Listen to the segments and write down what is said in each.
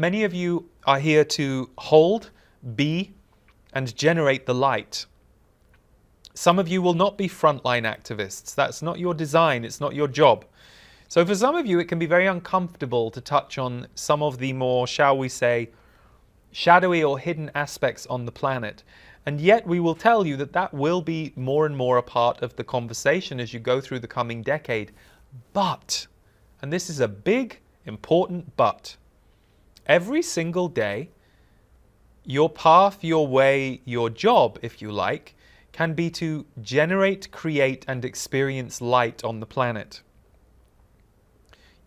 many of you are here to hold, be, and generate the light. Some of you will not be frontline activists. That's not your design. It's not your job. So for some of you, it can be very uncomfortable to touch on some of the more, shall we say, shadowy or hidden aspects on the planet. And yet we will tell you that that will be more and more a part of the conversation as you go through the coming decade. But, and this is a big, important but, every single day, your path, your way, your job, if you like, can be to generate, create, and experience light on the planet.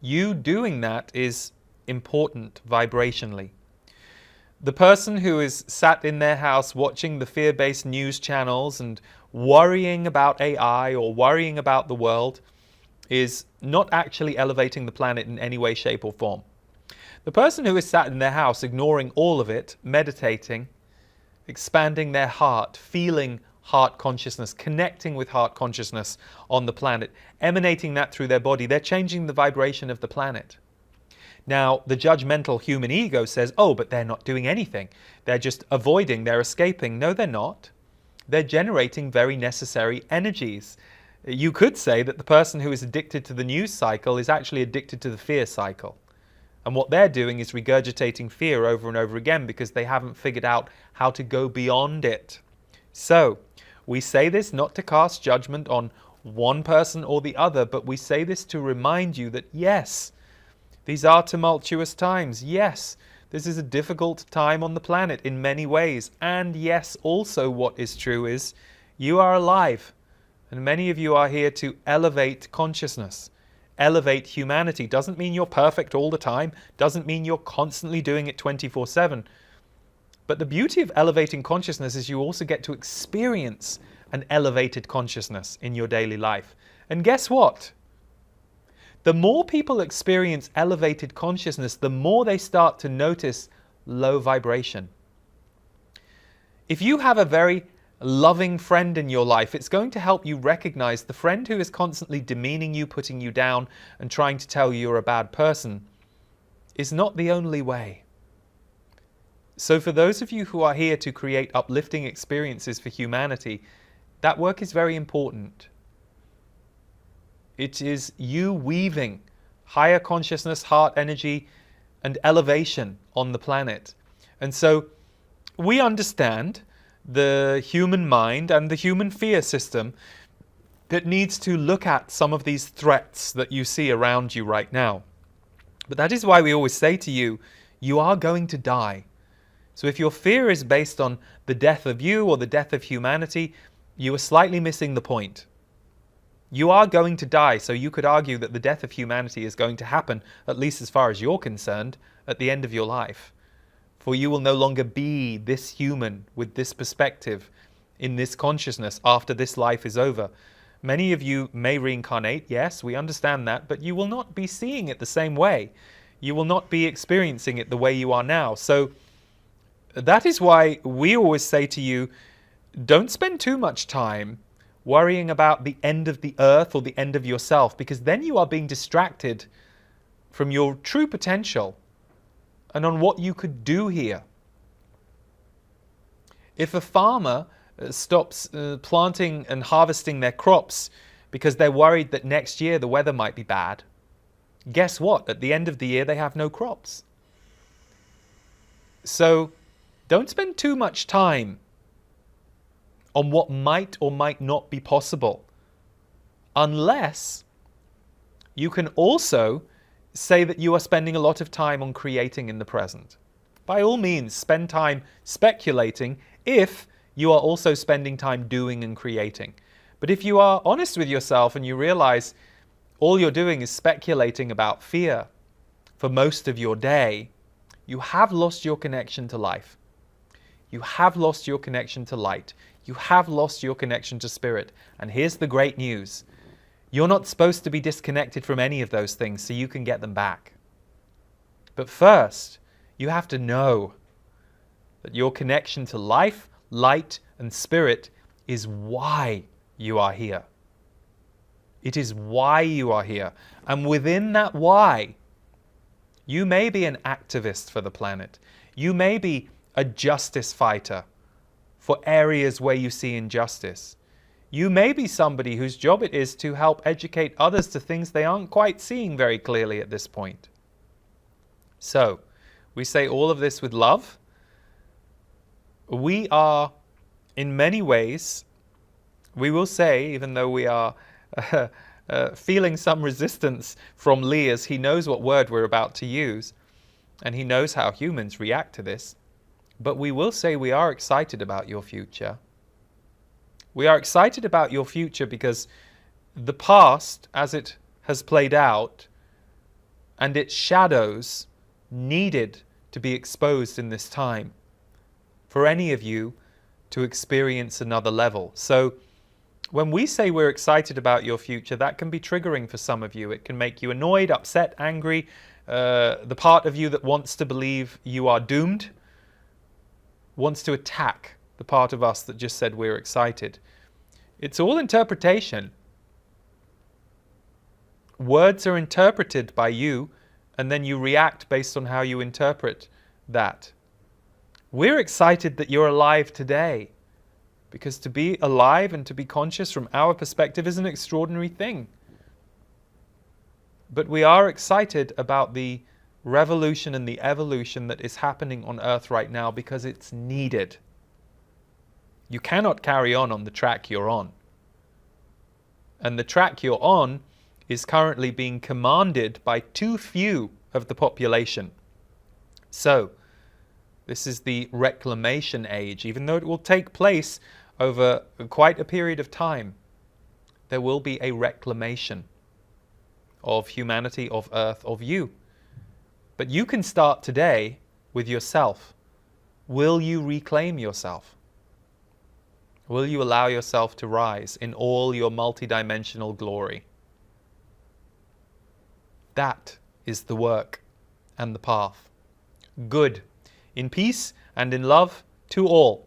You doing that is important vibrationally. The person who is sat in their house watching the fear-based news channels and worrying about AI or worrying about the world is not actually elevating the planet in any way, shape, or form. The person who is sat in their house ignoring all of it, meditating, expanding their heart, feeling heart consciousness, connecting with heart consciousness on the planet, emanating that through their body, they're changing the vibration of the planet. Now, the judgmental human ego says, oh, but they're not doing anything. They're just avoiding, they're escaping. No, they're not. They're generating very necessary energies. You could say that the person who is addicted to the news cycle is actually addicted to the fear cycle. And what they're doing is regurgitating fear over and over again because they haven't figured out how to go beyond it. So, we say this not to cast judgment on one person or the other, but we say this to remind you that yes, these are tumultuous times. Yes, this is a difficult time on the planet in many ways. And yes, also what is true is you are alive. And many of you are here to elevate consciousness, elevate humanity. Doesn't mean you're perfect all the time. Doesn't mean you're constantly doing it 24/7. But the beauty of elevating consciousness is you also get to experience an elevated consciousness in your daily life. And guess what? The more people experience elevated consciousness, the more they start to notice low vibration. If you have a very loving friend in your life, it's going to help you recognize the friend who is constantly demeaning you, putting you down, and trying to tell you you're a bad person is not the only way. So for those of you who are here to create uplifting experiences for humanity, that work is very important. It is you weaving higher consciousness, heart energy, and elevation on the planet. And so we understand the human mind and the human fear system that needs to look at some of these threats that you see around you right now. But that is why we always say to you, you are going to die. So if your fear is based on the death of you or the death of humanity, you are slightly missing the point. You are going to die, so you could argue that the death of humanity is going to happen, at least as far as you're concerned, at the end of your life. For you will no longer be this human with this perspective in this consciousness after this life is over. Many of you may reincarnate, yes, we understand that, but you will not be seeing it the same way. You will not be experiencing it the way you are now. So that is why we always say to you, don't spend too much time worrying about the end of the earth or the end of yourself, because then you are being distracted from your true potential and on what you could do here. If a farmer stops planting and harvesting their crops because they're worried that next year the weather might be bad, guess what? At the end of the year they have no crops. So don't spend too much time on what might or might not be possible, unless you can also say that you are spending a lot of time on creating in the present. By all means, spend time speculating if you are also spending time doing and creating. But if you are honest with yourself and you realize all you're doing is speculating about fear for most of your day, you have lost your connection to life. You have lost your connection to light. You have lost your connection to spirit. And here's the great news. You're not supposed to be disconnected from any of those things so you can get them back. But first, you have to know that your connection to life, light, and spirit is why you are here. It is why you are here. And within that why You may be an activist for the planet. You may be a justice fighter for areas where you see injustice. You may be somebody whose job it is to help educate others to things they aren't quite seeing very clearly at this point. So, we say all of this with love. We are, in many ways, we will say, even though we are feeling some resistance from Lee as he knows what word we're about to use, and he knows how humans react to this, but we will say we are excited about your future. We are excited about your future because the past, as it has played out, and its shadows needed to be exposed in this time for any of you to experience another level. So when we say we're excited about your future, that can be triggering for some of you. It can make you annoyed, upset, angry. The part of you that wants to believe you are doomed wants to attack the part of us that just said we're excited. It's all interpretation. Words are interpreted by you, and then you react based on how you interpret that. We're excited that you're alive today, because to be alive and to be conscious from our perspective is an extraordinary thing. But we are excited about the revolution and the evolution that is happening on Earth right now because it's needed. You cannot carry on the track you're on. And the track you're on is currently being commanded by too few of the population. So, this is the reclamation age. Even though it will take place over quite a period of time, there will be a reclamation of humanity, of Earth, of you. But you can start today with yourself. Will you reclaim yourself? Will you allow yourself to rise in all your multidimensional glory? That is the work and the path. Good. In peace and in love to all.